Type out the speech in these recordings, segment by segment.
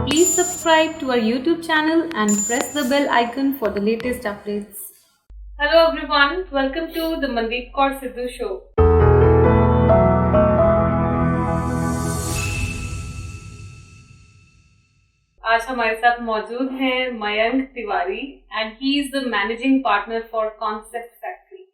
Please subscribe to our YouTube channel and press the bell icon for the latest updates. Hello everyone, welcome to the Mandeep Kaur Sidhu Show. आज हमारे साथ मौजूद हैं Mayank Tiwari and he is the managing partner for concept factory.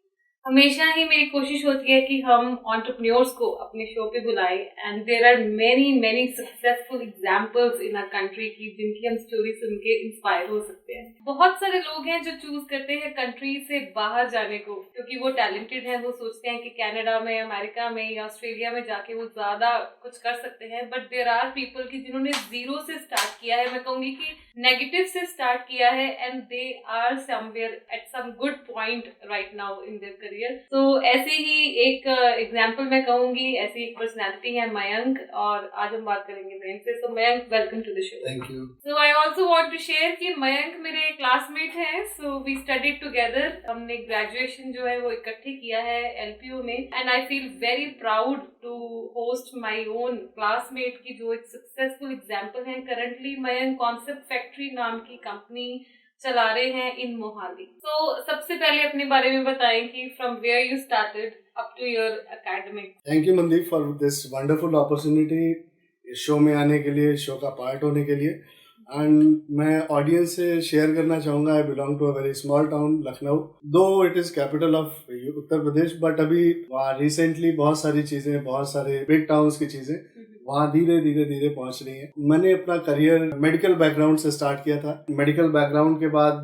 हमेशा ही मेरी कोशिश होती है कि हम एंटरप्रेन्योर्स को अपने शो पे बुलाएं and there are many successful examples in our country की जिनकी हम स्टोरी सुन के इंस्पायर हो सकते हैं। बहुत सारे लोग हैं जो चूज करते हैं कंट्री से बाहर जाने को क्योंकि वो टैलेंटेड है, वो सोचते हैं कि कनाडा में, अमेरिका में या ऑस्ट्रेलिया में जाके वो ज्यादा कुछ कर सकते हैं। बट देयर आर पीपल की जिन्होंने जीरो से स्टार्ट किया है, मैं कहूंगी कि नेगेटिव से स्टार्ट किया है and they are somewhere at some good point right now in their career. तो ऐसे ही एक एग्जांपल मैं कहूंगी, ऐसी एक पर्सनालिटी है मयंक और आज हम बात करेंगे मयंक से। तो Mayank, welcome to the show. Thank you. So I also want to share कि मयंक मेरे क्लासमेट हैं। So we studied together. हमने ग्रेजुएशन जो है वो इकट्ठे किया है एलपीयू में and I feel very proud to host my own classmate की जो एक सक्सेसफुल एग्जांपल है। करंटली मयंक कॉन्सेप्ट फैक्ट्री नाम की कंपनी चला रहे हैं इन मोहाली। तो सबसे पहले अपने बारे में बताएं कि from where you started up to your academic. Thank you Mandeep for this wonderful opportunity इस शो में आने के लिए, शो का पार्ट होने के लिए। एंड मैं ऑडियंस से शेयर करना चाहूँगा, I belong to a very small town Lucknow, though it is capital of Uttar Pradesh, but अभी वहाँ रिसेंटली बहुत सारी चीज़ें, बहुत सारे बिग टाउन्स की चीज़ें वहाँ धीरे धीरे पहुंच रही है। मैंने अपना करियर मेडिकल बैकग्राउंड से स्टार्ट किया था। मेडिकल बैकग्राउंड के बाद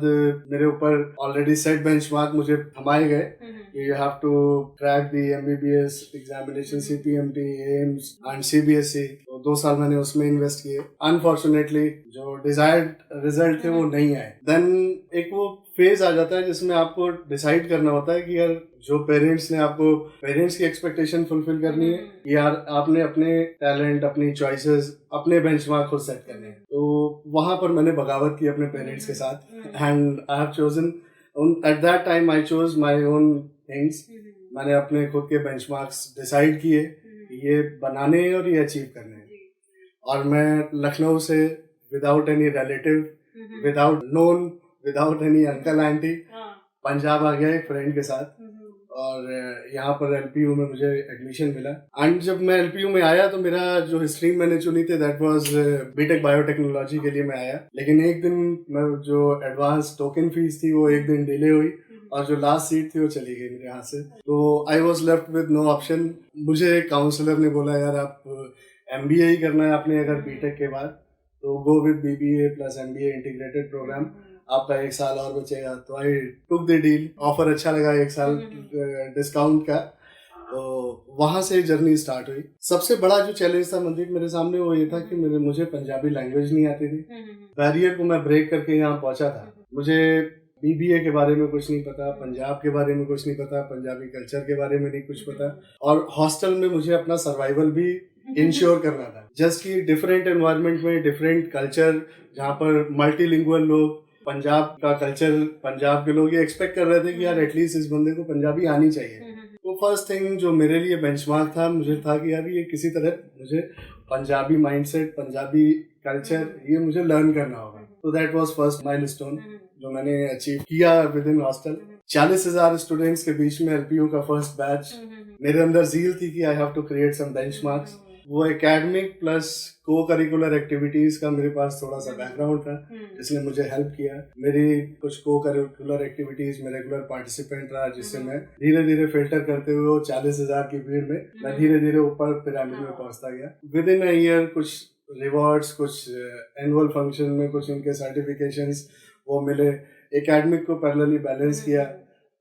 मेरे ऊपर ऑलरेडी सेट बेंचमार्क मुझे थमाए गए। You have to crack the MBBS examination, CPMT, AIIMS and CBSE। तो 2 साल मैंने उसमें इन्वेस्ट किए। अनफॉर्चुनेटली जो डिजायर्ड रिजल्ट थे वो नहीं आए। देन एक वो फेज आ जाता है जिसमें आपको डिसाइड करना होता है कि यार जो पेरेंट्स ने आपको, पेरेंट्स की एक्सपेक्टेशन फुलफिल करनी है, यार आपने अपने टैलेंट, अपनी चॉइसेस, अपने बेंचमार्क खुद सेट करने हैं। तो वहां पर मैंने बगावत की अपने पेरेंट्स के साथ and I have chosen at that time, I chose my own things. मैंने अपने खुद के बेंचमार्क्स डिसाइड किए, ये बनाने हैं और ये अचीव करने हैं। और मैं लखनऊ से without any relative, without known, without any uncle aunty Punjab आ गया एक फ्रेंड के साथ और यहाँ पर LPU में मुझे एडमिशन मिला। एंड जब मैं LPU में आया तो मेरा जो स्ट्रीम मैंने चुनी थी दैट वाज बीटेक बायोटेक्नोलॉजी के लिए मैं आया। लेकिन एक दिन मैं जो एडवांस टोकन फीस थी वो एक दिन डिले हुई और जो लास्ट सीट थी वो चली गई मेरे हाथ से। तो I was left with no option. मुझे एक काउंसलर ने बोला यार आप MBA ही करना है आपने अगर बीटेक के बाद, तो go with BBA plus MBA integrated program, आपका 1 साल और बचेगा। तो I took the deal. Offer अच्छा लगा, 1 साल डिस्काउंट का। तो वहां से जर्नी स्टार्ट हुई। सबसे बड़ा जो चैलेंज था मनदीप मेरे सामने वो ये था कि मुझे पंजाबी लैंग्वेज नहीं आती थी। बैरियर को मैं ब्रेक करके यहाँ पहुंचा था। मुझे BBA के बारे में कुछ नहीं पता, पंजाब के बारे में कुछ नहीं पता, पंजाबी कल्चर के बारे में नहीं कुछ पता, और हॉस्टल में मुझे अपना सर्वाइवल भी इंश्योर करना था। जस्ट कि डिफरेंट एनवायरनमेंट में डिफरेंट कल्चर, जहाँ पर मल्टीलिंगुअल लोग, पंजाब का कल्चर, पंजाब के लोग ये एक्सपेक्ट कर रहे थे कि यार एटलीस्ट इस बंदे को पंजाबी आनी चाहिए। तो फर्स्ट थिंग जो मेरे लिए बेंचमार्क था, मुझे था कि यार ये किसी तरह मुझे पंजाबी माइंडसेट, पंजाबी कल्चर ये मुझे लर्न करना होगा। तो दैट वाज फर्स्ट माइलस्टोन जो मैंने अचीव किया विद इन हॉस्टल। 40,000 स्टूडेंट्स के बीच में LPU का फर्स्ट बैच। मेरे अंदर जील थी कि I have to create some benchmarks. वो academic plus co curricular activities का मेरे पास थोड़ा सा बैकग्राउंड था जिसने मुझे हेल्प किया। मेरी कुछ को करिकुलर एक्टिविटीज में रेगुलर पार्टिसिपेंट रहा, जिससे मैं धीरे धीरे फिल्टर करते हुए 40,000 की भीड़ में मैं धीरे धीरे ऊपर पिरामिड में पहुंचता गया। विद इन अ ईयर कुछ रिवॉर्ड्स, कुछ एनुअल फंक्शन में कुछ इनके सर्टिफिकेशंस वो मिले। एकेडमिक को पैरेलली बैलेंस किया,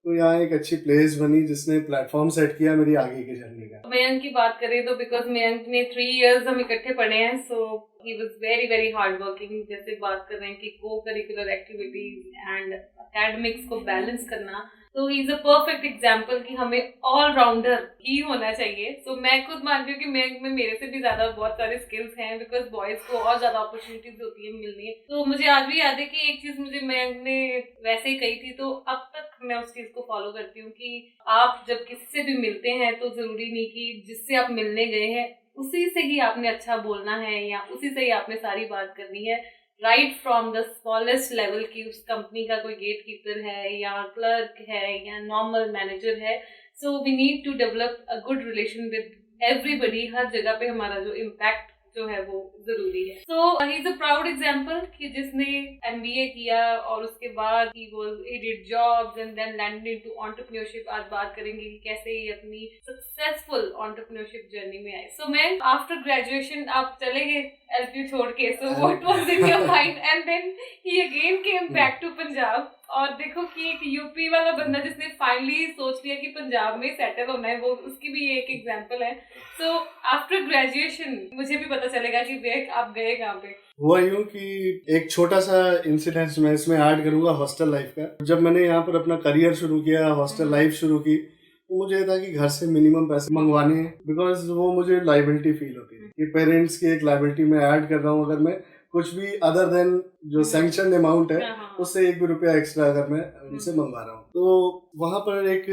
तो यहाँ एक अच्छी प्लेस बनी जिसने प्लेटफॉर्म सेट किया मेरी आगे की जर्नी का। मयंक की बात करें तो बिकॉज मयंक ने 3 years हम इकट्ठे पढ़े हैं, so he was very hard working. जैसे बात कर रहे हैं कि co curricular activities and academics को बैलेंस करना, तो he is a perfect example कि हमें ऑलराउंडर ही होना चाहिए। सो मैं खुद मानती हूँ कि मयंक में मेरे से भी ज्यादा बहुत सारे स्किल्स हैं, बिकॉज बॉयज को और ज्यादा अपॉर्चुनिटीज होती है मिलनी। तो मुझे आज भी याद है कि एक चीज मुझे मयंक ने वैसे ही कही थी, तो अब तक मैं उस चीज को फॉलो करती हूँ कि आप जब किसी से भी मिलते हैं तो जरूरी नहीं कि जिससे आप मिलने गए हैं उसी से ही आपने अच्छा बोलना है या उसी से ही आपने सारी बात करनी है, right from the smallest level की उस कंपनी का कोई गेट कीपर है या क्लर्क है या नॉर्मल मैनेजर है. So we need to develop a good relation with everybody. हर जगह पे हमारा जो इम्पैक्ट जो है वो जरूरी है. So he is a proud example कि जिसने एमबीए किया और उसके बाद he did jobs and then landed into entrepreneurship. आज बात करेंगे कि कैसे ये अपनी सक्सेसफुल एंटरप्रेन्योरशिप जर्नी में आए. सो मैं आफ्टर ग्रेजुएशन आप चले गए एलपीयू छोड़ के. So what was in your mind and then he again came back to Punjab. और देखो कि एक यूपी वाला बंदा जिसने फाइनली सोच लिया कि पंजाब में सेटल होना है, वो उसकी भी एक एग्जांपल है. सो आफ्टर ग्रेजुएशन मुझे भी पता चलेगा कि देख आप गए कहाँ पे. हुआ यूं कि एक छोटा सा इंसिडेंट मैं इसमें ऐड करूंगा हॉस्टल लाइफ का. जब मैंने यहाँ पर अपना करियर शुरू किया, हॉस्टल लाइफ शुरू की, तो मुझे था कि घर से मिनिमम पैसे मंगवाने हैं, बिकॉज वो मुझे लाइबिलिटी फील होती है कि पेरेंट्स की एक लाइबिलिटी में ऐड कर रहा हूँ. अगर मैं कुछ भी अदर देन जो सैंक्शन अमाउंट है उससे एक भी रुपया एक्स्ट्रा अगर मैं उनसे मंगवा रहा हूँ. तो वहां पर एक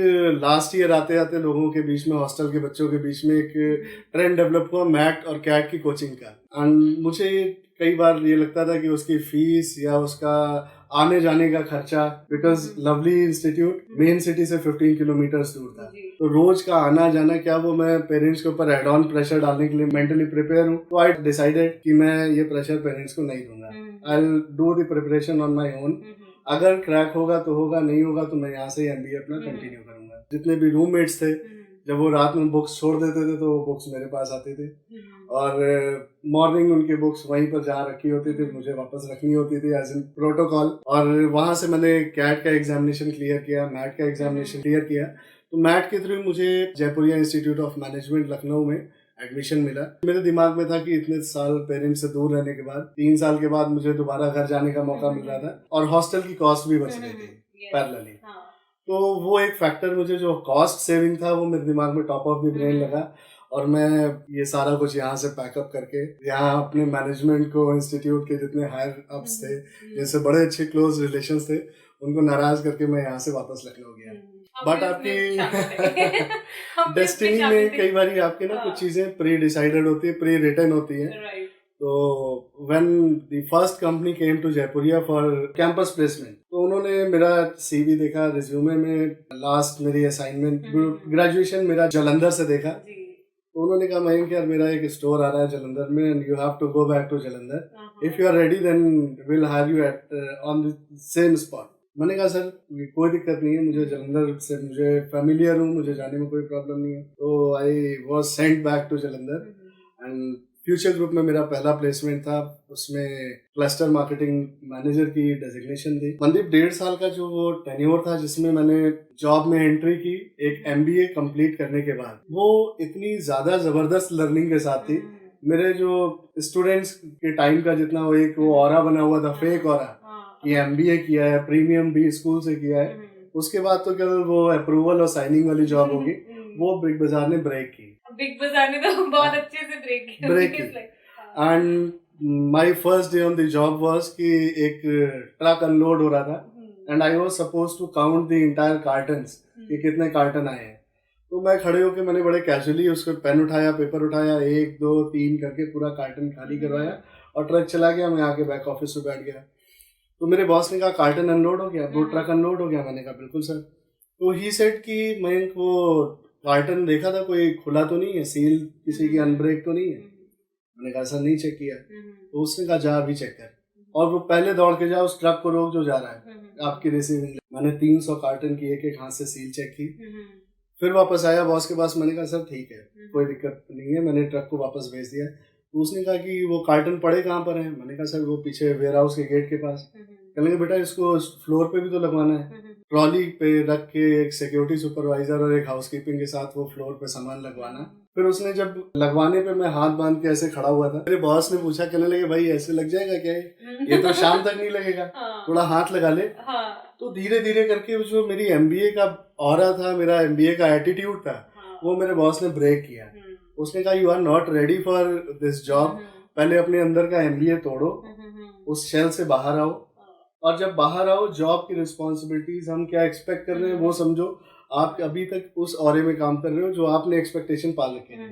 लास्ट ईयर आते आते लोगों के बीच में, हॉस्टल के बच्चों के बीच में एक ट्रेंड डेवलप हुआ मैट और कैट की कोचिंग का. एंड मुझे कई बार ये लगता था कि उसकी फीस या उसका आने जाने का खर्चा, because lovely institute main city से 15 किलोमीटर दूर था, तो रोज का आना जाना क्या वो मैं पेरेंट्स के ऊपर एड ऑन प्रेशर डालने के लिए मेंटली प्रिपेयर हूँ. तो आई डिसाइडेड कि मैं ये प्रेशर पेरेंट्स को नहीं दूंगा. I will do the preparation on my own. अगर क्रैक होगा तो होगा, नहीं होगा तो मैं यहाँ से एमबीए अपना कंटिन्यू करूंगा. जितने भी रूममेट्स थे, जब वो रात में बुक्स छोड़ देते थे तो वो बुक्स मेरे पास आते थे और मॉर्निंग उनकी बुक्स वहीं पर जहाँ रखी होती थी मुझे वापस रखनी होती थी एज इन प्रोटोकॉल. और वहां से मैंने कैट का एग्जामिनेशन क्लियर किया, मैट का एग्जामिनेशन क्लियर किया. तो मैट के थ्रू मुझे Jaipuria institute of management Lucknow में एडमिशन मिला. मेरे दिमाग में था कि इतने साल पेरेंट्स से दूर रहने के बाद 3 साल के बाद मुझे दोबारा घर जाने का मौका मिल रहा था और हॉस्टल की कॉस्ट भी बच रही थी पैरेलली. तो वो एक फैक्टर, मुझे जो कॉस्ट सेविंग था वो मेरे दिमाग में टॉप ऑफ द ब्रेन लगा और मैं ये सारा कुछ यहाँ से पैकअप करके यहाँ अपने मैनेजमेंट को, इंस्टीट्यूट के जितने हायर अप्स थे जिनसे बड़े अच्छे क्लोज रिलेशंस थे, उनको नाराज करके मैं यहाँ से यहाँ से लखनऊ गया. बट आपकी डेस्टिनी में कई बार आपके ना कुछ चीजें प्री डिसाइडेड होती है, प्री रिटन होती है. तो when the first company came to Jaipuria for campus placement, तो उन्होंने मेरा सीवी देखा, रिज्यूमे में लास्ट मेरी असाइनमेंट, ग्रेजुएशन मेरा जालंधर से देखा. तो उन्होंने कहा मयंक यार मेरा एक स्टोर आ रहा है जालंधर में and you have to go back to Jalandhar. If you are ready then will hire you at on the same spot. मैंने कहा सर कोई दिक्कत नहीं है, मुझे जालंधर से मुझे फैमिलियर हूँ, मुझे जाने में कोई प्रॉब्लम नहीं है. तो I was sent back to Jalandhar and future group में मेरा पहला प्लेसमेंट था. उसमें क्लस्टर मार्केटिंग मैनेजर की डेजिग्नेशन थी. मनदीप 1.5 साल का जो वो टेन्योर था जिसमें मैंने जॉब में एंट्री की एक एमबीए कंप्लीट करने के बाद, वो इतनी ज्यादा जबरदस्त लर्निंग के साथ थी. मेरे जो स्टूडेंट्स के टाइम का जितना वो ऑरा बना हुआ था, फेक ऑरा कि एमबीए किया है, प्रीमियम भी स्कूल से किया है, उसके बाद तो केवल वो अप्रूवल और साइनिंग वाली जॉब होगी, वो बिग बाजार ने ब्रेक की. बिग बाजार ने तो बहुत अच्छे से ब्रेक की. And my first day on the job was कि एक ट्रक अनलोड हो रहा था and I was suppose to count the entire cartons कि कितने कार्टन आए हैं. तो मैं खड़े होकर मैंने बड़े कैजुअली उसको पेन उठाया, पेपर उठाया, 1 2 3 करके पूरा कार्टन खाली करवाया और ट्रक चला गया. मैं आके बैक ऑफिस में बैठ गया. तो मेरे बॉस ने कहा कार्टन अनलोड हो गया, वो ट्रक अनलोड हो गया. मैंने कहा बिल्कुल सर. तो ही सेड कि मयंक वो कार्टन देखा था कोई खुला तो नहीं है, सील किसी की अनब्रेक तो नहीं है. मैंने कहा सर नहीं चेक किया. तो उसने कहा जा अभी चेक कर और वो पहले दौड़ के जा उस ट्रक को रोक जो जा रहा है आपकी रिसीविंग. मैंने 300 कार्टन की एक हाथ से सील चेक की. फिर वापस आया बॉस के पास. मैंने कहा सर ठीक है कोई दिक्कत नहीं है. मैंने ट्रक को वापस भेज दिया. तो उसने कहा कि वो कार्टन पड़े कहाँ पर है. मैंने कहा सर वो पीछे वेयर हाउस के गेट के पास. कहने बेटा इसको फ्लोर पे भी तो लगवाना है. ट्रॉली पे रख के एक सिक्योरिटी सुपरवाइजर और एक हाउसकीपिंग के साथ वो फ्लोर पे सामान लगवाना. फिर उसने जब लगवाने पे मैं हाथ बांध के ऐसे खड़ा हुआ था, मेरे बॉस ने पूछा, कहने लगे भाई ऐसे लग जाएगा क्या ये तो शाम तक नहीं लगेगा, थोड़ा हाथ लगा ले. तो धीरे धीरे करके जो मेरी एमबीए का ऑरा था, मेरा एमबीए का एटीट्यूड था, वो मेरे बॉस ने ब्रेक किया. उसने कहा you are not ready for this job, पहले अपने अंदर का एमबीए तोड़ो, उस शेल से बाहर आओ और जब बाहर आओ जॉब की रिस्पॉन्सिबिलिटीज हम क्या एक्सपेक्ट कर रहे हैं वो समझो. आप अभी तक उस ऑरे में काम कर रहे हो जो आपने एक्सपेक्टेशन पाल रखे हैं.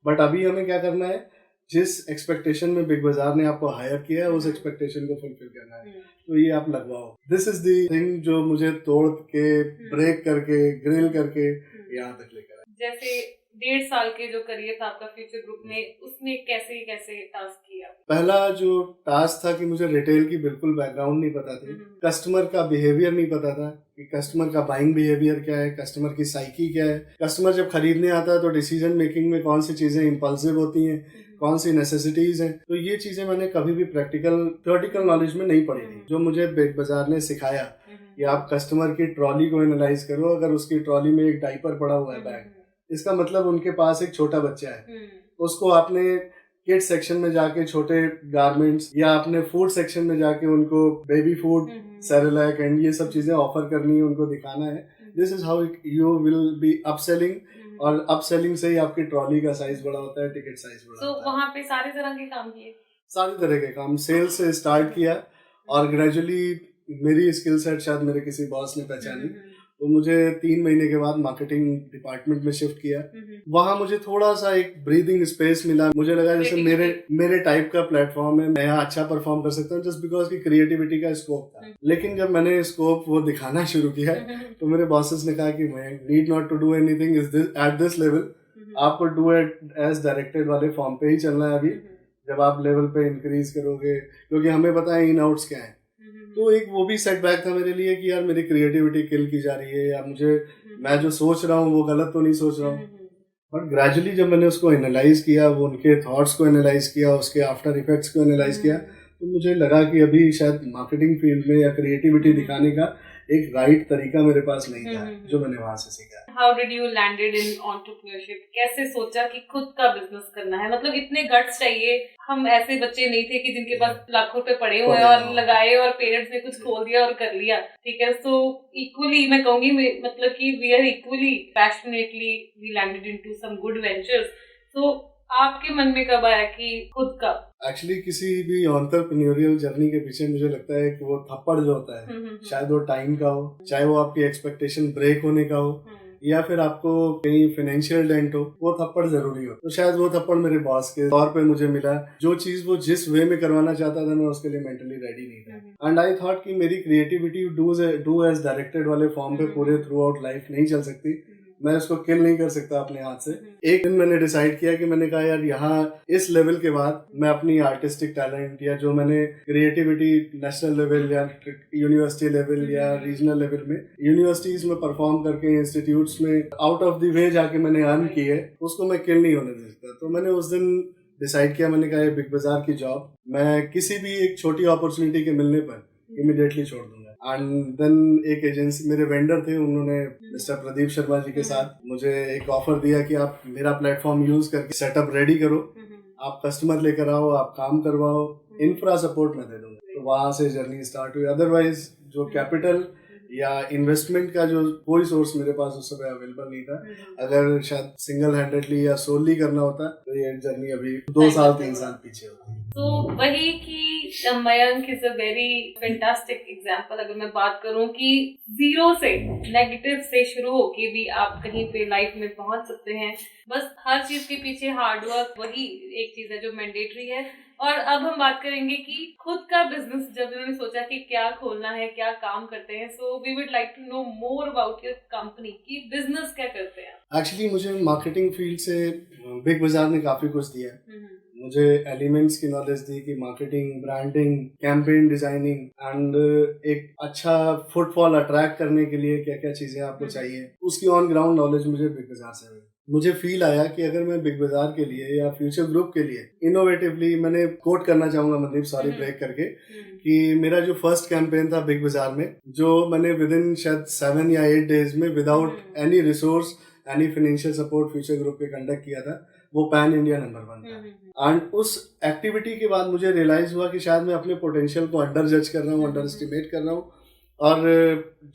बट अभी हमें क्या करना है, जिस एक्सपेक्टेशन में बिग बाजार ने आपको हायर किया है उस एक्सपेक्टेशन को फुलफिल करना है, तो ये आप लगवाओ। दिस इज द थिंग जो मुझे तोड़ के, ब्रेक करके, ग्रिल करके यहाँ तक लेकर आया। जैसे 1.5 साल के जो करियर था आपका फ्यूचर ग्रुप में, उसमें कैसे कैसे टास्क किया? पहला जो टास्क था कि मुझे रिटेल की बिल्कुल बैकग्राउंड नहीं पता थी, कस्टमर का बिहेवियर नहीं पता था कि कस्टमर का बाइंग बिहेवियर क्या है, कस्टमर की साइकी क्या है, कस्टमर जब खरीदने आता है तो डिसीजन मेकिंग में कौन सी चीजें इम्पल्सिव होती हैं, कौन सी नेसेसिटीज हैं। तो ये चीजें मैंने कभी भी प्रैक्टिकल थ्योरेटिकल नॉलेज में नहीं पढ़ी थी, जो मुझे बिग बाजार ने सिखाया कि आप कस्टमर की ट्रॉली को एनालाइज करो। अगर उसकी ट्रॉली में एक डाइपर पड़ा हुआ है बैग, इसका मतलब उनके पास एक छोटा बच्चा है, उसको आपने किड्स सेक्शन में जाके छोटे गारमेंट्स या अपने फूड सेक्शन में जाके उनको बेबी फूड, सेरेलैक एंड ये सब चीजें ऑफर करनी है, उनको दिखाना है। This is how you will be upselling, और अपसेलिंग से ही आपकी ट्रॉली का साइज बड़ा होता है, टिकट साइज बड़ा होता है। वहाँ पे सारे तरह के काम किए, सारे तरह के काम सेल्स से स्टार्ट किया, और ग्रेजुअली मेरी स्किल सेट शायद मेरे किसी बॉस ने पहचानी, तो मुझे 3 महीने के बाद मार्केटिंग डिपार्टमेंट में शिफ्ट किया। वहां मुझे थोड़ा सा एक ब्रीदिंग स्पेस मिला, मुझे लगा जैसे मेरे टाइप का प्लेटफॉर्म है, मैं यहाँ अच्छा परफॉर्म कर सकता हूँ, जस्ट बिकॉज की क्रिएटिविटी का स्कोप था। लेकिन जब मैंने स्कोप वो दिखाना शुरू किया तो मेरे बॉसेस ने कहा कि मैं need not to do anything at this level, आपको डू इट एज डायरेक्टेड वाले फॉर्म पे ही चलना है अभी, जब आप लेवल पे इंक्रीज करोगे, क्योंकि हमें पता है इन आउट्स क्या है। तो एक वो भी सेटबैक था मेरे लिए कि यार मेरी क्रिएटिविटी किल की जा रही है, या मुझे मैं जो सोच रहा हूँ वो गलत तो नहीं सोच रहा हूँ। बट ग्रेजुअली जब मैंने उसको एनालाइज किया, वो उनके थॉट्स को एनालाइज किया, उसके आफ्टर इफेक्ट्स को एनालाइज किया, तो मुझे लगा कि अभी शायद मार्केटिंग फील्ड में या क्रिएटिविटी दिखाने का एक राइट तरीका मेरे पास नहीं था, जो मैंने वहां से सीखा। How did you landed in entrepreneurship? कैसे सोचा कि खुद का बिजनेस करना है? मतलब इतने गट्स चाहिए, हम ऐसे बच्चे नहीं थे कि जिनके पास लाखों रुपए पड़े हुए और लगाए और पेरेंट्स ने कुछ खोल दिया और कर लिया, ठीक है। सो इक्वली मैं कहूंगी, मतलब कि we are equally passionately we landed into some good ventures. So आपके मन में कब आया कि खुद का? एक्चुअली किसी भी एंटरप्रेन्योरियल जर्नी के पीछे मुझे लगता है कि वो थप्पड़ जो होता है, शायद वो टाइम का हो, चाहे वो आपकी एक्सपेक्टेशन ब्रेक होने का हो, या फिर आपको कहीं फाइनेंशियल डेंट हो, वो थप्पड़ जरूरी हो। तो शायद वो थप्पड़ मेरे बॉस के तौर पे मुझे मिला। जो चीज वो जिस वे में करवाना चाहता था, मैं उसके लिए मेंटली रेडी नहीं था। एंड आई थॉट कि मेरी क्रिएटिविटी डू एज डायरेक्टेड वाले फॉर्म पे पूरे थ्रू आउट लाइफ नहीं चल सकती, मैं उसको किल नहीं कर सकता अपने हाथ से। एक दिन मैंने डिसाइड किया कि मैंने कहा यार यहाँ इस लेवल के बाद मैं अपनी आर्टिस्टिक टैलेंट या जो मैंने क्रिएटिविटी नेशनल लेवल या यूनिवर्सिटी लेवल या रीजनल लेवल में यूनिवर्सिटीज में परफॉर्म करके इंस्टीट्यूट्स में आउट ऑफ द वे जाके मैंने अर्न की है, उसको मैं किल नहीं होने दे सकता। तो मैंने उस दिन डिसाइड किया, मैंने कहा बिग बाजार की जॉब मैं किसी भी एक छोटी अपॉर्चुनिटी के मिलने पर इमीडिएटली छोड़ दूंगा। एंड देन एक एजेंसी, मेरे वेंडर थे, उन्होंने मिस्टर प्रदीप शर्मा जी के साथ मुझे एक ऑफर दिया कि आप मेरा प्लेटफॉर्म यूज करके सेटअप रेडी करो, आप कस्टमर लेकर आओ, आप काम करवाओ, इंफ्रा सपोर्ट मैं दे दूंगा। तो वहां से जर्नी स्टार्ट हुई। अदरवाइज जो कैपिटल या इन्वेस्टमेंट का जो कोई सोर्स मेरे पास उस समय अवेलेबल नहीं था। अगर शायद सिंगल हैंडेडली या सोलली करना होता तो ये जर्नी अभी 2 साल 3 साल पीछे होती। तो वही कि Mayank is a very fantastic example. अगर मैं बात करूं कि जीरो से, नेगेटिव से शुरू होके भी आप कहीं पे लाइफ में पहुंच सकते हैं। बस हर चीज के पीछे हार्डवर्क वही एक चीज है जो मैंडेटरी है। और अब हम बात करेंगे कि खुद का बिजनेस जब उन्होंने सोचा कि क्या खोलना है, क्या काम करते हैं। So we would like to know more about your company कि बिजनेस क्या करते हैं। एक्चुअली मुझे मार्केटिंग फील्ड से बिग बाजार ने काफी कुछ दिया। मुझे एलिमेंट्स की नॉलेज दी कि marketing, branding, campaign designing and एक अच्छा फुटफॉल अट्रैक्ट करने के लिए क्या क्या चीजें आपको चाहिए, उसकी ऑन ग्राउंड नॉलेज मुझे बिग बाजार से हुई। मुझे फील आया कि अगर मैं बिग बाजार के लिए या फ्यूचर ग्रुप के लिए इनोवेटिवली, मैंने कोट करना चाहूंगा मनदीप, सॉरी ब्रेक करके, कि मेरा जो फर्स्ट कैंपेन था बिग बाजार में, जो मैंने विद इन शायद 7 या 8 डेज में without any resource, any financial support future group के कंडक्ट किया था, वो पैन इंडिया नंबर 1 था। एंड उस एक्टिविटी के बाद मुझे रियलाइज हुआ कि शायद मैं अपने पोटेंशियल को अंडर जज कर रहा हूँ, अंडर एस्टिमेट कर रहा हूँ, और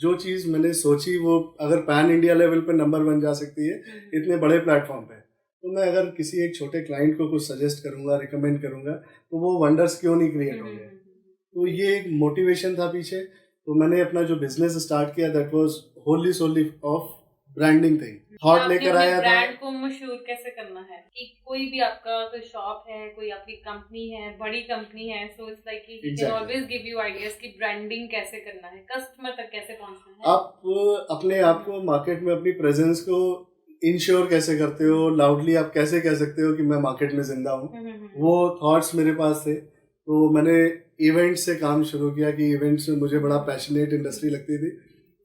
जो चीज मैंने सोची वो अगर पैन इंडिया लेवल पे नंबर 1 जा सकती है इतने बड़े प्लेटफॉर्म पे, तो मैं अगर किसी एक छोटे क्लाइंट को कुछ सजेस्ट करूंगा, रिकमेंड करूंगा, तो वो वंडर्स क्यों नहीं क्रिएट होंगे। तो ये एक मोटिवेशन था पीछे। तो मैंने अपना जो बिजनेस स्टार्ट किया that was wholly solely of branding thing. Thought लेकर आया था। ब्रांड को मशहूर कैसे करना है कि कोई भी आपका कोई शॉप है, कोई आपकी कंपनी है, बड़ी कंपनी है, so it's like he can always give you ideas कि ब्रांडिंग कैसे करना है, कस्टमर तक कैसे पहुंचना है। आप अपने आप को मार्केट में अपनी प्रेजेंस को इंश्योर कैसे करते हो, लाउडली आप कैसे कह सकते हो कि मैं मार्केट में जिंदा हूँ, वो थॉट्स मेरे पास थे। तो मैंने इवेंट से काम शुरू किया कि इवेंट्स में मुझे बड़ा पैशनेट इंडस्ट्री लगती थी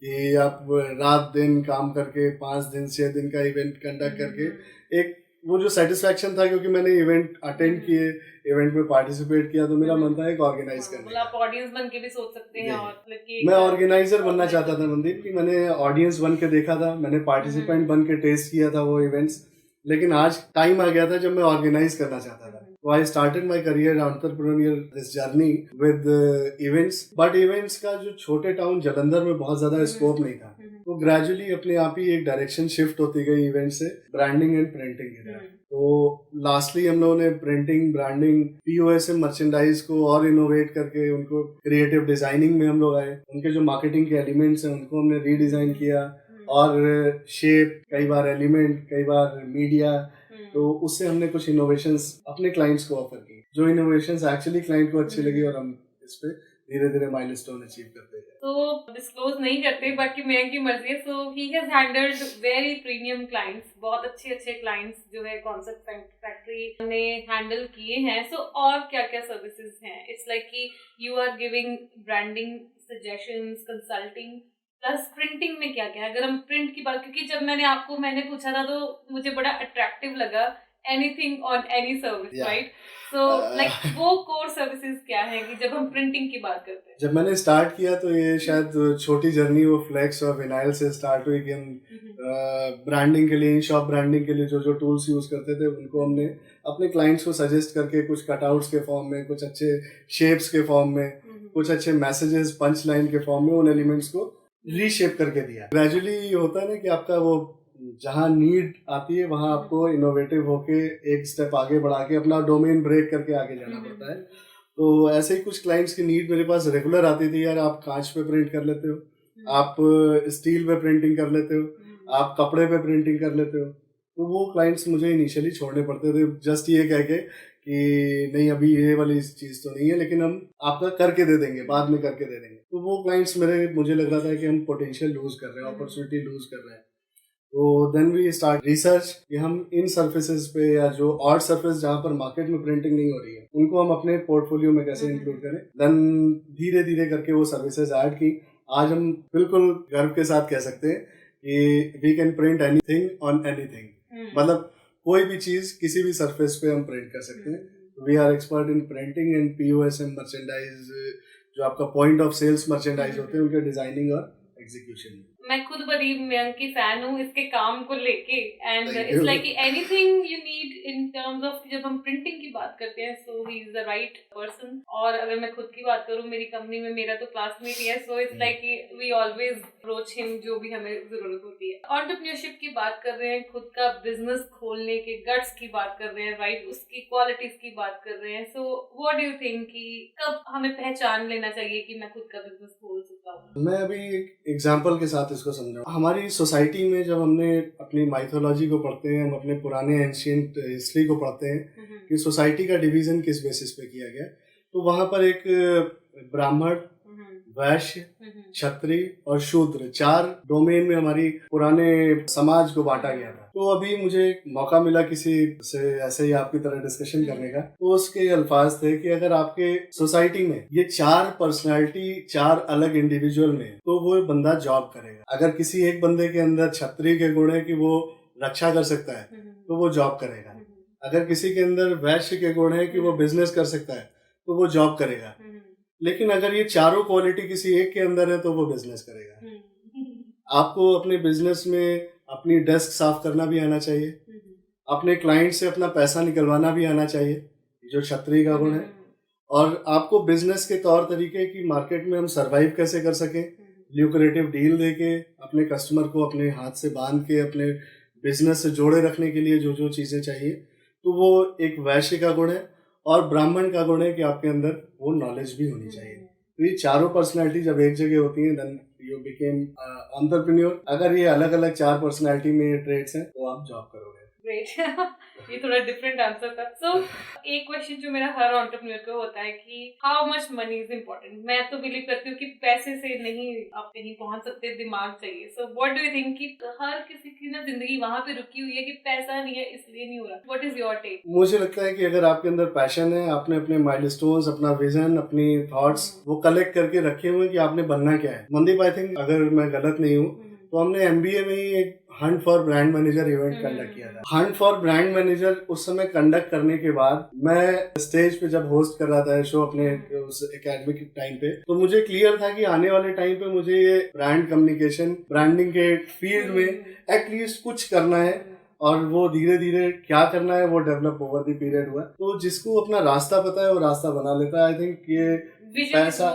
कि आप रात दिन काम करके 5 दिन 6 दिन का इवेंट कंडक्ट करके एक वो जो सेटिस्फैक्शन था, क्योंकि मैंने इवेंट अटेंड किए, इवेंट में पार्टिसिपेट किया, तो मेरा मन था एक ऑर्गेनाइज करने का। आप ऑडियंस बन के भी सोच सकते हैं और मैं ऑर्गेनाइजर बनना चाहता था मनदीप, कि मैंने ऑडियंस बन के देखा था, मैंने पार्टिसिपेंट बन के टेस्ट किया था वो इवेंट्स, लेकिन आज टाइम आ गया था जब मैं ऑर्गेनाइज करना चाहता था। तो I started my career entrepreneurial this journey with events, but events का जो छोटे टाउन जालंधर में बहुत ज्यादा स्कोप नहीं था, तो ग्रेजुअली अपने आप ही एक डायरेक्शन शिफ्ट होती गई इवेंट से ब्रांडिंग एंड प्रिंटिंग की तरफ। तो लास्टली हम लोगों ने प्रिंटिंग, ब्रांडिंग, POSM मर्चेंडाइज को और इनोवेट करके उनको क्रिएटिव डिजाइनिंग में हम लोग आए, उनके जो मार्केटिंग के एलिमेंट्स हैं उनको हमने रीडिजाइन किया, और शेप, कई बार एलिमेंट, कई बार मीडिया, तो उससे हमने कुछ इनोवेशंस अपने क्लाइंट्स को ऑफर की, जो इनोवेशंस एक्चुअली क्लाइंट को अच्छी लगी, और हम इस पे धीरे धीरे माइलस्टोन अचीव करते गए। तो डिस्क्लोज नहीं करते, बाकी मैं की मर्जी है। So he has handled very premium clients, बहुत अच्छे अच्छे क्लाइंट्स जो है कॉन्सेप्ट फैक्ट्री ने हैंडल किए हैं। सो और क्या क्या सर्विसेज हैं? इट्स लाइक कि you are giving branding suggestions, consulting, plus printing में क्या क्या है? अगर हम प्रिंट की बात, क्योंकि जब मैंने पूछा था तो मुझे बड़ा अट्रैक्टिव लगा, anything on any service, right? So like वो कोर सर्विसेज क्या है कि जब हम प्रिंटिंग की बात करते हैं? जब मैंने स्टार्ट किया तो ये शायद छोटी जर्नी वो फ्लेक्स और विनाइल से स्टार्ट हुई कि हम ब्रांडिंग के लिए, इन शॉप ब्रांडिंग के लिए जो जो टूल्स यूज करते थे उनको हमने अपने क्लाइंट्स को सजेस्ट करके कुछ कटआउट्स के फॉर्म में, कुछ अच्छे शेप्स के फॉर्म में, कुछ अच्छे मैसेजेस पंच लाइन के फॉर्म में उन एलिमेंट्स को रीशेप करके दिया। ग्रेजुअली होता है ना कि आपका वो जहाँ नीड आती है वहां आपको इनोवेटिव होके एक स्टेप आगे बढ़ा के अपना डोमेन ब्रेक करके आगे जाना पड़ता है। तो ऐसे ही कुछ क्लाइंट्स की नीड मेरे पास रेगुलर आती थी, यार आप कांच पे प्रिंट कर लेते हो, आप स्टील पे प्रिंटिंग कर लेते हो, आप कपड़े पे प्रिंटिंग कर लेते हो। तो वो क्लाइंट्स मुझे इनिशियली छोड़ने पड़ते थे, जस्ट ये कह के कि नहीं अभी ये वाली चीज तो नहीं है, लेकिन हम आपका करके दे देंगे, बाद में करके दे देंगे। तो वो क्लाइंट्स मुझे लग रहा था कि हम पोटेंशियल लूज कर रहे हैं, अपॉर्चुनिटी लूज कर रहे हैं। तो देन वी स्टार्ट रिसर्च कि हम इन सर्फेसेस पे या जो ऑड सर्फेस जहाँ पर मार्केट में प्रिंटिंग नहीं हो रही है उनको हम अपने पोर्टफोलियो में कैसे इंक्लूड करें। देन धीरे धीरे करके वो सर्विसेज ऐड की। आज हम बिल्कुल गर्व के साथ कह सकते हैं कि we can print anything on anything, मतलब कोई भी चीज किसी भी सरफेस पे हम प्रिंट कर सकते हैं। We are expert in printing and POSM merchandise, जो आपका पॉइंट ऑफ सेल्स मर्चेंडाइज होते हैं उनके डिजाइनिंग और एग्जीक्यूशन। मैं खुद बड़ी मयंक की फैन हूँ इसके काम को लेके, and it's like anything you need in terms of, जब हम प्रिंटिंग की बात करते हैं so he is the right person. और अगर मैं खुद की बात करूँ, मेरी कंपनी में मेरा तो क्लासमेट ही है, so it's like we always approach him जो भी हमें जरूरत होती है। एंटरप्रेन्योरशिप की बात कर रहे हैं, खुद का बिजनेस खोलने के गट्स की बात कर रहे हैं, राइट, उसकी क्वालिटीज की बात कर रहे हैं। So what do you think कि कब हमें पहचान लेना चाहिए कि मैं खुद का बिजनेस खोल सकता हूँ? मैं अभी एक एग्जांपल के साथ इसको समझाऊं। हमारी सोसाइटी में जब हमने अपनी माइथोलॉजी को पढ़ते हैं, हम अपने पुराने एंशिएंट हिस्ट्री को पढ़ते हैं कि सोसाइटी का डिवीजन किस बेसिस पे किया गया, तो वहां पर एक ब्राह्मण, वैश्य, क्षत्रिय और शूद्र 4 डोमेन में हमारी पुराने समाज को बांटा गया था। तो अभी मुझे मौका मिला किसी से ऐसे ही आपकी तरह डिस्कशन करने का, तो उसके अल्फाज थे कि अगर आपके सोसाइटी में ये 4 पर्सनालिटी 4 अलग इंडिविजुअल में, तो वो बंदा जॉब करेगा। अगर किसी एक बंदे के अंदर क्षत्रिय के गुण है कि वो रक्षा कर सकता है, तो वो जॉब करेगा। अगर किसी के अंदर वैश्य के गुण है कि वो बिजनेस कर सकता है, तो वो जॉब करेगा। लेकिन अगर ये चारों क्वालिटी किसी एक के अंदर है तो वो बिजनेस करेगा। आपको अपने बिजनेस में अपनी डेस्क साफ करना भी आना चाहिए, अपने क्लाइंट से अपना पैसा निकलवाना भी आना चाहिए, जो क्षत्रिय का गुण है, और आपको बिजनेस के तौर तरीके की मार्केट में हम सरवाइव कैसे कर सकें, ल्यूक्रेटिव डील देके अपने कस्टमर को अपने हाथ से बांध के अपने बिजनेस से जोड़े रखने के लिए जो जो चीजें चाहिए, तो वो एक वैश्य का गुण है। और ब्राह्मण का गुण है कि आपके अंदर वो नॉलेज भी होनी चाहिए, तो ये चारों पर्सनैलिटी जब एक जगह होती हैं देन यू बिकेम एंटरप्रेन्योर। अगर ये अलग अलग 4 पर्सनैलिटी में ट्रेड्स हैं तो आप जॉब करोगे। ग्रेट। ये थोड़ा डिफरेंट आंसर था। सो एक क्वेश्चन जो मेरा हर एंटरप्रेन्योर को होता है कि how much money is important. मैं तो बिलीव करती हूँ कि पैसे से नहीं आप कहीं पहुंच सकते, दिमाग चाहिए। So what do you think कि हर किसी की ना जिंदगी वहां पे रुकी हुई है कि पैसा नहीं है इसलिए नहीं हो रहा। What is your take? मुझे लगता है कि अगर आपके अंदर पैशन है, आपने अपने माइलस्टोन्स, अपना विजन, अपनी थॉट्स वो कलेक्ट करके रखे हुए कि आपने बनना क्या है। मनदीप, आई थिंक अगर मैं गलत नहीं हूँ तो हमने MBA में ही एक Hunt for brand manager event conduct किया था। हंट फॉर ब्रांड मैनेजर उस समय कंडक्ट करने के बाद मैं स्टेज पे जब होस्ट कर रहा था शो अपने उस एकेडमिक टाइम पे, तो मुझे क्लियर था कि आने वाले टाइम पे मुझे ये ब्रांड कम्युनिकेशन, ब्रांडिंग के फील्ड में एटलीस्ट कुछ करना है और वो धीरे धीरे क्या करना है वो डेवलप ओवर द पीरियड हुआ। तो जिसको अपना रास्ता पता है वो रास्ता बना लेता है। आई थिंक ये पैसा,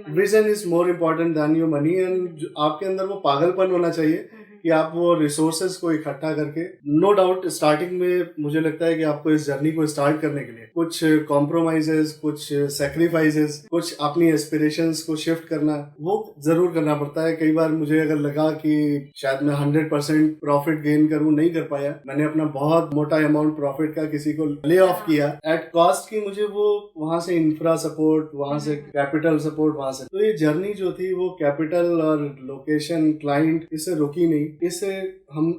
vision is more important then your money. And आपके अंदर वो पागलपन होना चाहिए कि आप वो रिसोर्सेज को इकट्ठा करके, नो डाउट स्टार्टिंग में मुझे लगता है कि आपको इस जर्नी को स्टार्ट करने के लिए कुछ कॉम्प्रोमाइजेस, कुछ सैक्रिफाइसेस, कुछ अपनी एस्पिरेशंस को शिफ्ट करना वो जरूर करना पड़ता है। कई बार मुझे अगर लगा कि शायद मैं 100% प्रॉफिट गेन करूं, नहीं कर पाया, मैंने अपना बहुत मोटा अमाउंट प्रॉफिट का किसी को ले ऑफ किया एट कॉस्ट की मुझे वो वहां से इंफ्रा सपोर्ट, वहां से कैपिटल सपोर्ट, वहां से। तो ये जर्नी जो थी वो कैपिटल और लोकेशन, क्लाइंट, इससे रुकी नहीं। इससे हम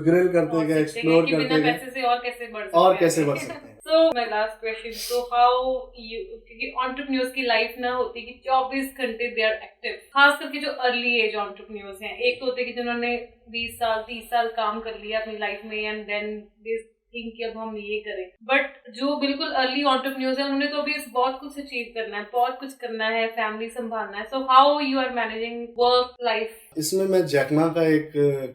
ग्रिल करते गए, एक्सप्लोर करते गए पैसे से और कैसे बढ़ सकते हैं। So my last question, so how you, क्योंकि एंटरप्रेन्योर्स की लाइफ ना होती कि 24 घंटे दे आर एक्टिव, खास करके जो अर्ली एज एंटरप्रेन्योर्स हैं। एक तो होते कि जिन्होंने 20 साल 30 साल काम कर लिया अपनी लाइफ में एंड देन दिस थिंक कि अब हम ये करें। बट जो बिल्कुल अर्ली एंटरप्रेन्योर्स हैं उन्होंने तो अभी बहुत कुछ अचीव करना है, बहुत कुछ करना है, फैमिली संभालना है। So how you are managing work life? इसमें मैं जैक मा का एक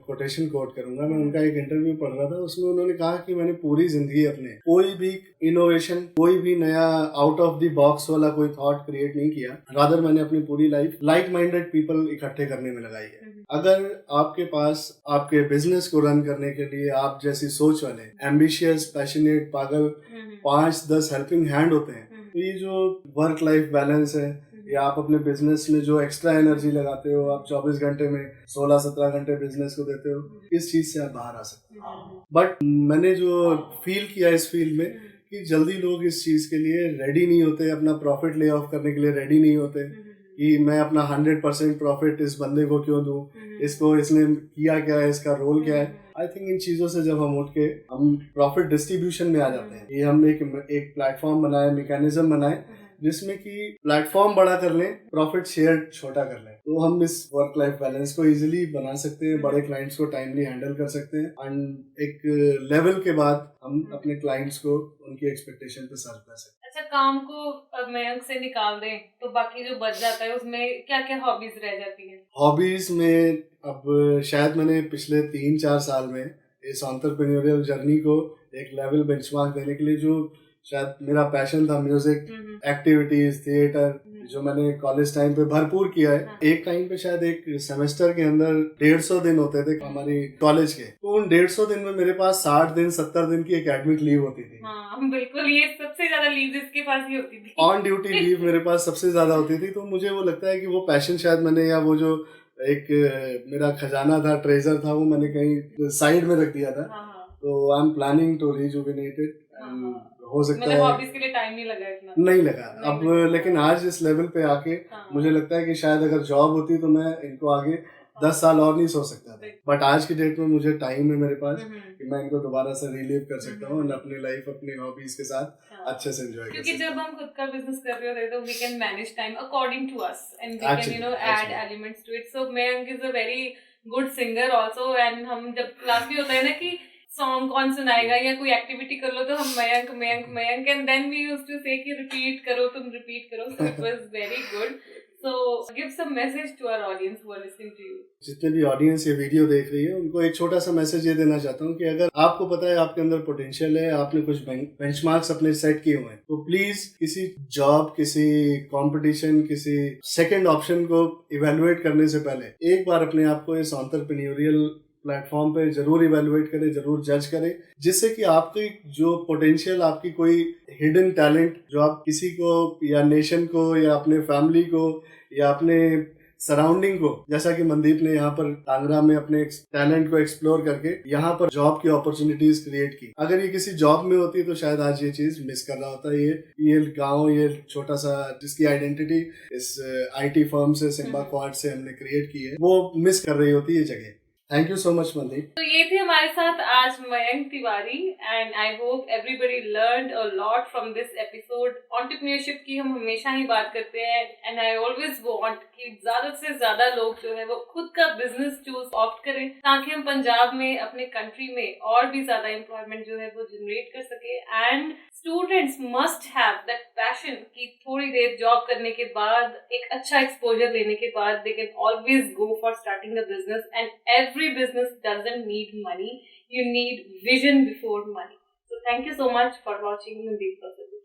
कोटेशन कोट करूंगा। मैं उनका एक इंटरव्यू पढ़ रहा था, उसमें उन्होंने कहा कि मैंने पूरी जिंदगी अपने कोई भी इनोवेशन, कोई भी नया आउट ऑफ द बॉक्स वाला कोई थॉट क्रिएट नहीं किया, रादर मैंने अपनी पूरी लाइफ लाइक माइंडेड पीपल इकट्ठे करने में लगाई है। अगर आपके पास आपके बिजनेस को रन करने के लिए आप जैसी सोच वाले एम्बिशियस, पैशनेट, पागल 5-10 हेल्पिंग हैंड होते हैं, तो ये जो वर्क लाइफ बैलेंस है या आप अपने बिजनेस में जो एक्स्ट्रा एनर्जी लगाते हो, आप 24 घंटे में 16-17 घंटे बिजनेस को देते हो, इस चीज से आप बाहर आ सकते हो। बट मैंने जो फील किया इस फील्ड में कि जल्दी लोग इस चीज के लिए रेडी नहीं होते, अपना प्रॉफिट ले ऑफ करने के लिए रेडी नहीं होते कि मैं अपना 100% प्रॉफिट इस बंदे को क्यों दूं, इसको, इसने किया क्या है, इसका रोल क्या है। आई थिंक इन चीजों से जब हम उठ के हम प्रॉफिट डिस्ट्रीब्यूशन में आ जाते हैं, ये हम एक प्लेटफॉर्म बनाए, मैकेनिज्म बनाए जिसमें कि प्लेटफॉर्म बड़ा कर लें, प्रॉफिट शेयर छोटा कर लें, तो हम इस वर्क लाइफ बैलेंस को इजीली बना सकते हैं, बड़े क्लाइंट्स को टाइमली हैंडल कर सकते हैं एंड एक लेवल के बाद हम अपने क्लाइंट्स को उनकी एक्सपेक्टेशन पे सर्व कर सकते हैं। अच्छा, काम को मयंक से निकाल दें तो बाकी जो बच जाता है उसमें क्या क्या हॉबीज रह जाती हैं? हॉबीज में अब शायद मैंने पिछले 3-4 साल में इस एंटरप्रेन्योरियल जर्नी को एक लेवल बेंचमार्क देने के लिए, जो शायद मेरा पैशन था, म्यूजिक, एक्टिविटीज, थिएटर, जो मैंने कॉलेज टाइम पे भरपूर किया है। एक टाइम पे शायद एक सेमेस्टर के अंदर 150 दिन होते थे हमारी कॉलेज के, तो उन 150 दिन में मेरे पास 60 दिन 70 दिन की एकेडमिक लीव होती थी। हाँ, बिल्कुल, ये सबसे ज्यादा लीव जिसके पास ही होती थी। ऑन ड्यूटी लीव मेरे पास सबसे ज्यादा होती थी। तो मुझे वो लगता है कि वो पैशन शायद मैंने, या वो जो एक मेरा खजाना था, ट्रेजर था, वो मैंने कहीं साइड में रख दिया था। तो I am planning to rejuvenate it. हो सकता है हॉबीज के लिए टाइम नहीं लगा इतना, नहीं लगा अब, लेकिन आज इस लेवल पे आके मुझे लगता है कि शायद अगर जॉब होती तो मैं इनको आगे 10 साल और नहीं सोच सकता था। बट आज की डेट में मुझे टाइम है मेरे पास कि मैं इनको दोबारा से रिलीव कर सकता हूँ और अपनी लाइफ अपनी हॉबीज के साथ अच्छे से एंजॉय कर सकता हूँ। क्योंकि जब हम खुद का बिजनेस कर रहे होते हैं तो we can manage time according to us and we can add elements to it. So Mayank is a very good singer also, and हम जब क्लास में होता है ना कि सॉन्ग कौन सुनाएगा या कोई एक्टिविटी कर लो तो हम Mayank Mayank Mayank, and then we used to say कि रिपीट करो, तुम रिपीट करो। So it was very good. So give some message to our audience who are listening to you. जितने भी ऑडियंस ये वीडियो देख रही है उनको एक छोटा सा मैसेज ये देना चाहता हूँ कि अगर आपको पता है आपके अंदर पोटेंशियल है, आपने कुछ बेंचमार्क्स अपने सेट किए हुए हैं, तो प्लीज किसी जॉब, किसी कंपटीशन, किसी सेकंड ऑप्शन को इवेलुएट करने से पहले एक बार अपने आप को इस एंटरप्रेन्योरियल प्लेटफॉर्म पे जरूर इवेलुएट करें, जरूर जज करें, जिससे कि आपकी जो पोटेंशियल, आपकी कोई हिडन टैलेंट जो आप किसी को या नेशन को या अपने फैमिली को या अपने सराउंडिंग को, जैसा कि मनदीप ने यहाँ पर टांगरा में अपने टैलेंट को एक्सप्लोर करके यहाँ पर जॉब की अपॉर्चुनिटीज क्रिएट की। अगर ये किसी जॉब में होती तो शायद आज ये चीज मिस कर रहा होता। ये गांव, ये छोटा सा जिसकी आइडेंटिटी इस आईटी फर्म से, सिम्बा क्वाड से हमने क्रिएट की है, वो मिस कर रही होती ये जगह। Thank you so much Mandeep. तो ये थे हमारे साथ आज Mayank Tiwari and I hope everybody learned a lot from this episode. Entrepreneurship की हम हमेशा ही बात करते हैं एंड आई ऑलवेज वांट कि ज्यादा से ज्यादा लोग जो है वो खुद का बिजनेस चूज ऑप्ट करें, ताकि हम पंजाब में, अपने कंट्री में और भी ज्यादा एम्प्लॉयमेंट जो है वो जनरेट कर सके। And students must have that passion कि थोड़ी देर जॉब करने के बाद, एक अच्छा एक्सपोजर लेने के बाद, they can always go for starting a business. And every business doesn't need money, you need vision before money. So thank you so much for watching Mandeep Prasad.